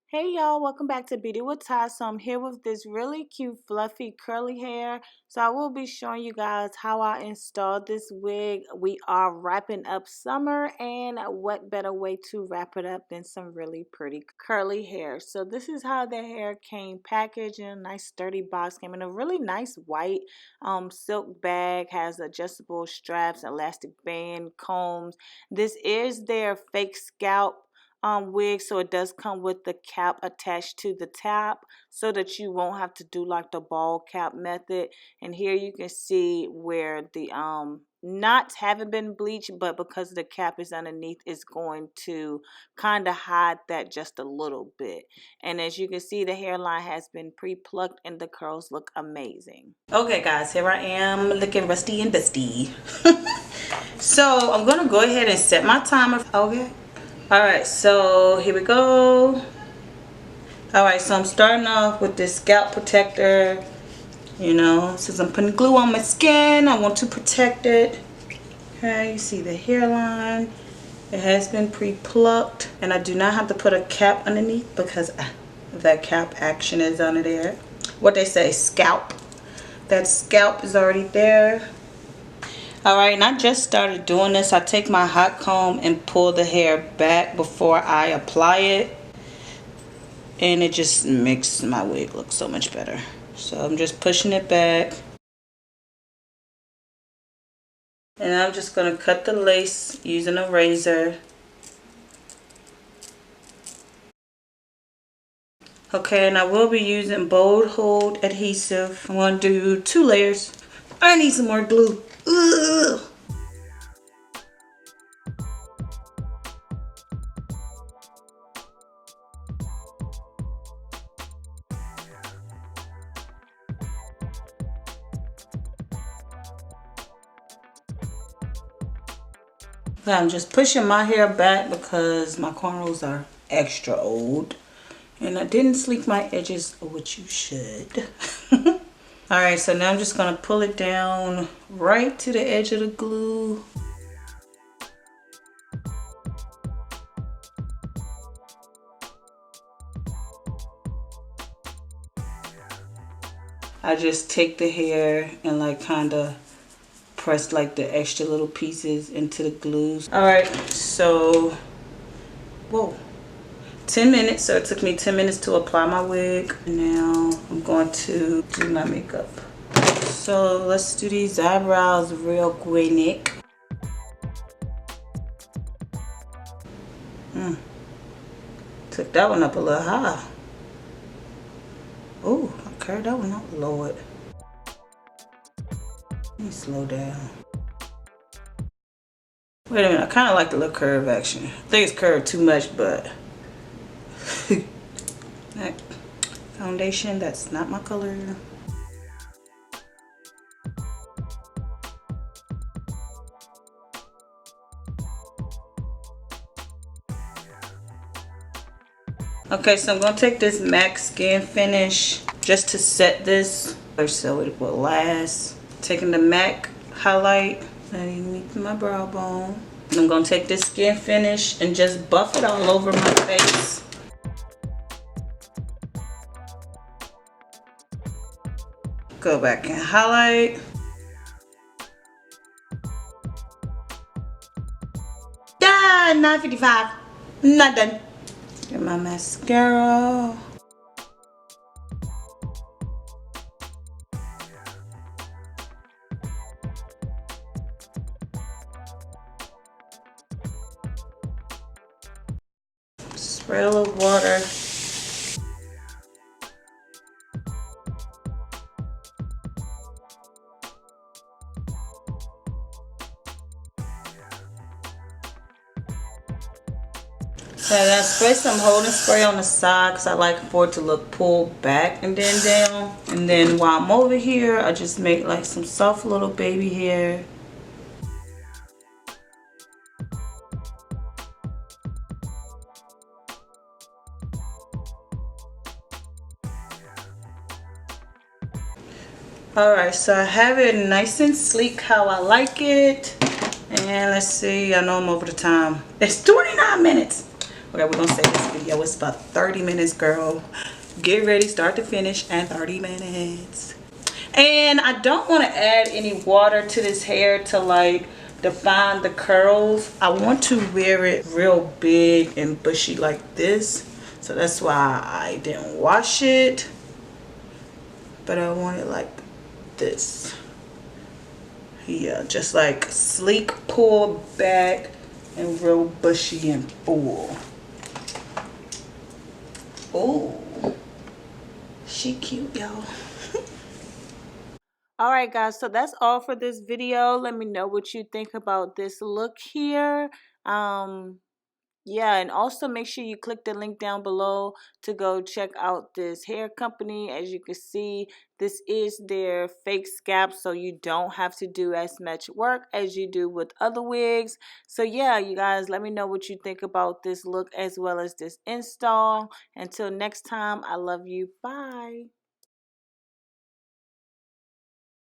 Hey y'all, welcome back to Beauty with Ty. So I'm here with this really cute fluffy curly hair. So I will be showing you guys how I installed this wig. We are wrapping up summer, and what better way to wrap it up than some really pretty curly hair. So this is how the hair came packaged in a nice sturdy box. Came in a really nice white silk bag, has adjustable straps, elastic band, combs. This is their fake scalp wig, so it does come with the cap attached to the top so that you won't have to do like the ball cap method. And here you can see where the knots haven't been bleached, but because the cap is underneath, it's going to kind of hide that just a little bit. And as you can see, the hairline has been pre-plucked and the curls look amazing. Okay guys, here I am looking rusty and dusty. So I'm gonna go ahead and set my timer. Okay. Alright, so here we go. Alright, so I'm starting off with this scalp protector. You know, since I'm putting glue on my skin, I want to protect it. Okay, you see the hairline. It has been pre-plucked. And I do not have to put a cap underneath because that cap action is under there. What they say, scalp. That scalp is already there. Alright, and I just started doing this. I take my hot comb and pull the hair back before I apply it. And it just makes my wig look so much better. So I'm just pushing it back. And I'm just going to cut the lace using a razor. Okay, and I will be using Bold Hold adhesive. I'm going to do 2 layers. I need some more glue. Ugh. I'm just pushing my hair back because my cornrows are extra old. And I didn't sleek my edges, which you should. Alright, so now I'm just going to pull it down right to the edge of the glue. I just take the hair and like kind of press like the extra little pieces into the glues. Alright, so, whoa. 10 minutes, so it took me 10 minutes to apply my wig. Now I'm going to do my makeup. So let's do these eyebrows real quick. Took that one up a little high. Oh, I curved that one up, Lord. Let me slow down. Wait a minute, I kind of like the little curve action. I think it's curved too much, but that foundation, that's not my color. Okay, so I'm going to take this MAC Skin Finish just to set this so it will last. Taking the MAC highlight underneath my brow bone. And I'm going to take this Skin Finish and just buff it all over my face. Go back and highlight. Ah, 9:55. Not done. Get my mascara. Spray a little water. So I spray some holding spray on the side because I like for it to look pulled back and then down. And then while I'm over here, I just make like some soft little baby hair. Alright, so I have it nice and sleek how I like it. And let's see, I know I'm over the time. It's 29 minutes. Okay, we're gonna say this video is about 30 minutes, girl. Get ready, start to finish, and 30 minutes. And I don't want to add any water to this hair to like define the curls. I want to wear it real big and bushy like this. So that's why I didn't wash it. But I want it like this. Yeah, just like sleek, pull back, and real bushy and full. Oh, she cute, y'all. All right, guys, so that's all for this video. Let me know what you think about this look here. Yeah, and also make sure you click the link down below to go check out this hair company. As you can see, this is their fake scalp, so you don't have to do as much work as you do with other wigs. So yeah, you guys, let me know what you think about this look as well as this install. Until next time, I love you. Bye.